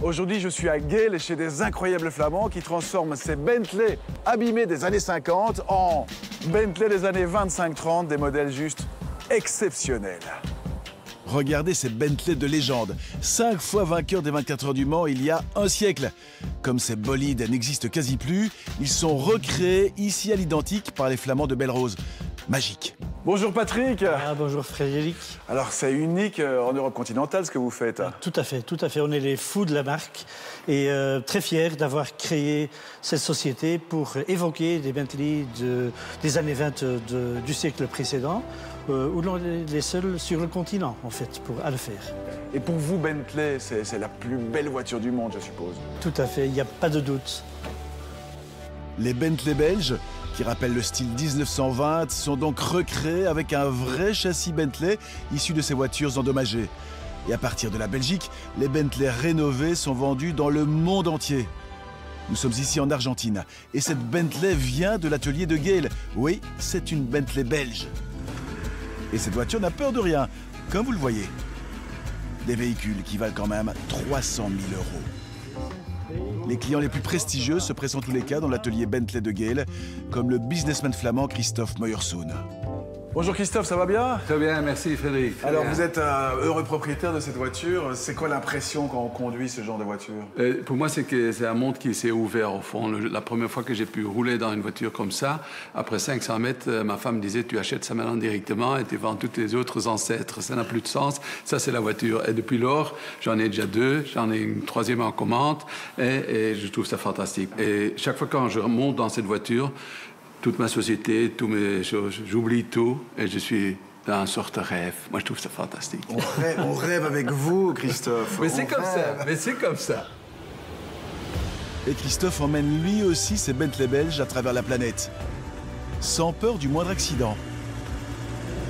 Aujourd'hui, je suis à Gale chez des incroyables flamands qui transforment ces Bentley abîmés des années 50 en Bentley des années 25-30, des modèles juste exceptionnels. Regardez ces Bentley de légende, 5 fois vainqueurs des 24 heures du Mans il y a un siècle. Comme ces bolides n'existent quasi plus, ils sont recréés ici à l'identique par les Flamands de Belle-Rose. Magique. Bonjour Patrick. Bonjour Frédéric. Alors c'est unique en Europe continentale ce que vous faites. Tout à fait. On est les fous de la marque et très fiers d'avoir créé cette société pour évoquer des Bentley des années 20 du siècle précédent, où l'on est les seuls sur le continent en fait à le faire. Et pour vous Bentley, c'est la plus belle voiture du monde je suppose. Tout à fait, il n'y a pas de doute. Les Bentley belges, qui rappellent le style 1920, sont donc recréés avec un vrai châssis Bentley issu de ces voitures endommagées. Et à partir de la Belgique, les Bentley rénovés sont vendus dans le monde entier. Nous sommes ici en Argentine et cette Bentley vient de l'atelier de Gale. Oui, c'est une Bentley belge. Et cette voiture n'a peur de rien, comme vous le voyez. Des véhicules qui valent quand même 300 000 €. Les clients les plus prestigieux se pressent en tous les cas dans l'atelier Bentley de Gale, comme le businessman flamand Christophe Meyersohn. Bonjour Christophe, ça va bien? Très bien, merci Frédéric. Alors vous êtes un heureux propriétaire de cette voiture. C'est quoi l'impression quand on conduit ce genre de voiture? Pour moi, c'est un monde qui s'est ouvert au fond. La première fois que j'ai pu rouler dans une voiture comme ça, après 500 mètres, ma femme me disait « Tu achètes ça maintenant directement et tu vends tous tes autres ancêtres. Ça n'a plus de sens. Ça, c'est la voiture. » Et depuis lors, j'en ai déjà deux. J'en ai une troisième en commande et je trouve ça fantastique. Et chaque fois quand je monte dans cette voiture, toute ma société, tous mes choses, j'oublie tout et je suis dans une sorte de rêve. Moi, je trouve ça fantastique. On rêve avec vous, Christophe. Mais c'est comme ça. Et Christophe emmène lui aussi ses Bentley belges à travers la planète, sans peur du moindre accident.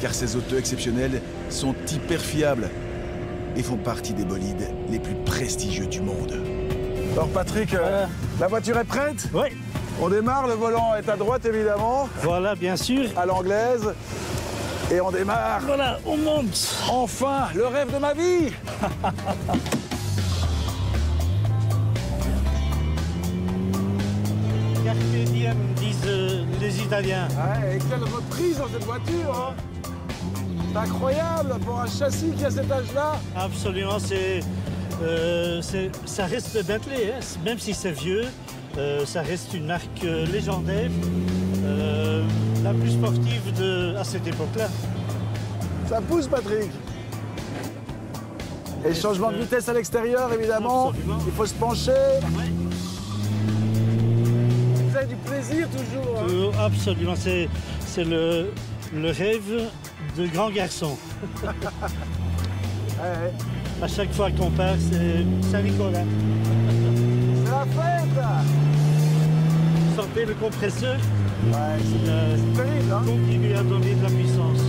Car ces autos exceptionnels sont hyper fiables et font partie des bolides les plus prestigieux du monde. Alors Patrick, la voiture est prête? Oui. On démarre, le volant est à droite évidemment. Voilà, bien sûr. À l'anglaise. Et on démarre. Voilà, on monte. Enfin, le rêve de ma vie. Carpe diem, disent les Italiens. Ouais, et quelle reprise dans cette voiture, hein. C'est incroyable pour un châssis qui a cet âge-là. Absolument, ça reste Bentley, hein. Même si c'est vieux. Ça reste une marque légendaire, la plus sportive à cette époque-là. Ça pousse, Patrick. Et le changement de vitesse à l'extérieur, évidemment. Absolument. Il faut se pencher. Ouais. Vous avez du plaisir toujours. Hein. Absolument, c'est le rêve de grand garçon. Ouais. À chaque fois qu'on part, c'est Saint-Nicolas. C'est la fête. Sortez le compresseur. Ouais, c'est terrible, hein. Continuez à donner de la puissance.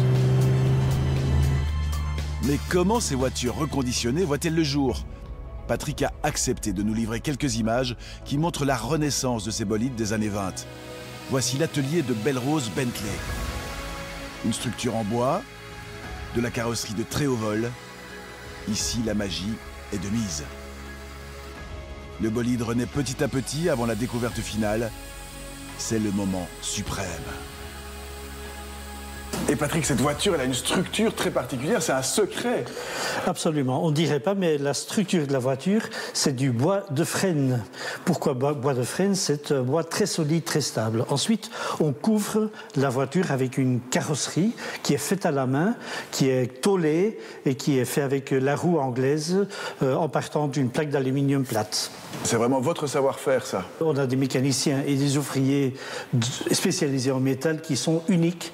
Mais comment ces voitures reconditionnées voient-elles le jour? Patrick a accepté de nous livrer quelques images qui montrent la renaissance de ces bolides des années 20. Voici l'atelier de Belle-Rose Bentley. Une structure en bois, de la carrosserie de très haut vol. Ici, la magie est de mise. Le bolide renaît petit à petit avant la découverte finale. C'est le moment suprême. Et Patrick, cette voiture, elle a une structure très particulière, c'est un secret. Absolument, on ne dirait pas, mais la structure de la voiture, c'est du bois de frêne. Pourquoi bois de frêne? C'est un bois très solide, très stable. Ensuite, on couvre la voiture avec une carrosserie qui est faite à la main, qui est tôlée et qui est faite avec la roue anglaise en partant d'une plaque d'aluminium plate. C'est vraiment votre savoir-faire, ça. On a des mécaniciens et des ouvriers spécialisés en métal qui sont uniques,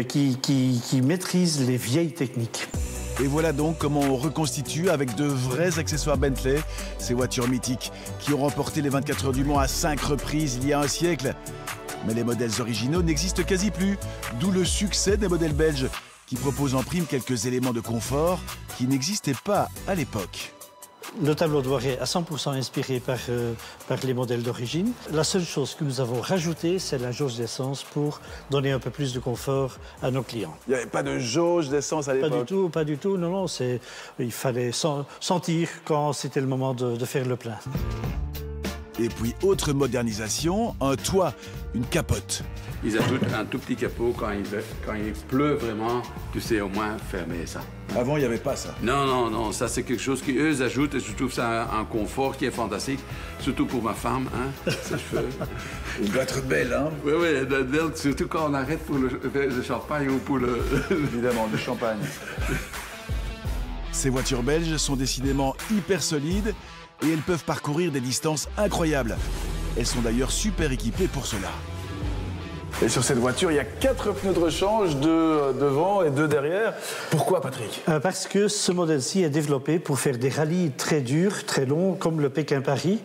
qui maîtrisent les vieilles techniques. Et voilà donc comment on reconstitue avec de vrais accessoires Bentley ces voitures mythiques qui ont remporté les 24 heures du Mans à 5 reprises il y a un siècle. Mais les modèles originaux n'existent quasi plus, d'où le succès des modèles belges qui proposent en prime quelques éléments de confort qui n'existaient pas à l'époque. Le tableau de bord est à 100% inspiré par les modèles d'origine. La seule chose que nous avons rajoutée, c'est la jauge d'essence pour donner un peu plus de confort à nos clients. Il n'y avait pas de jauge d'essence à l'époque? Pas du tout. Non, il fallait sentir quand c'était le moment de faire le plein. Et puis, autre modernisation, un toit, une capote. Ils ajoutent un tout petit capot quand il pleut vraiment, tu sais au moins fermer ça. Avant, il n'y avait pas ça. Non, ça c'est quelque chose qu'eux ajoutent et je trouve ça un confort qui est fantastique, surtout pour ma femme, hein, ses cheveux. Il doit être belle, hein? Oui, surtout quand on arrête pour le champagne ou pour le... Évidemment, du champagne. Ces voitures belges sont décidément hyper solides et elles peuvent parcourir des distances incroyables. Elles sont d'ailleurs super équipées pour cela. Et sur cette voiture, il y a 4 pneus de rechange, 2 devant et 2 derrière. Pourquoi, Patrick? Parce que ce modèle-ci est développé pour faire des rallyes très durs, très longs, comme le Pékin-Paris.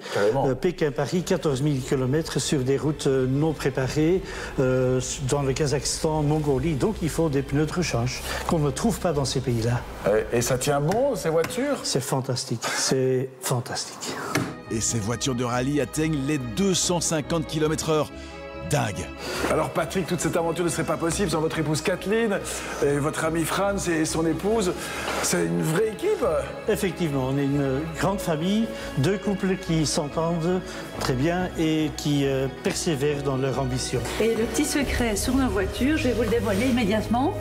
Pékin-Paris, 14 000 km sur des routes non préparées, dans le Kazakhstan, Mongolie. Donc il faut des pneus de rechange qu'on ne trouve pas dans ces pays-là. Et ça tient bon, ces voitures? C'est fantastique, c'est fantastique. Et ces voitures de rallye atteignent les 250 km/h. Dingue. Alors Patrick, toute cette aventure ne serait pas possible sans votre épouse Kathleen et votre ami Franz et son épouse. C'est une vraie équipe. Effectivement, on est une grande famille, 2 couples qui s'entendent très bien et qui persévèrent dans leur ambition. Et le petit secret sur nos voitures, je vais vous le dévoiler immédiatement.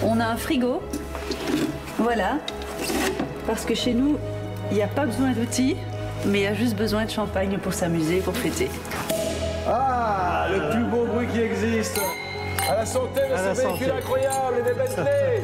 On a un frigo, voilà, parce que chez nous, il n'y a pas besoin d'outils, mais il y a juste besoin de champagne pour s'amuser, pour fêter. Ah, le plus beau bruit qui existe. À la santé de ces véhicules incroyables et des Bentley.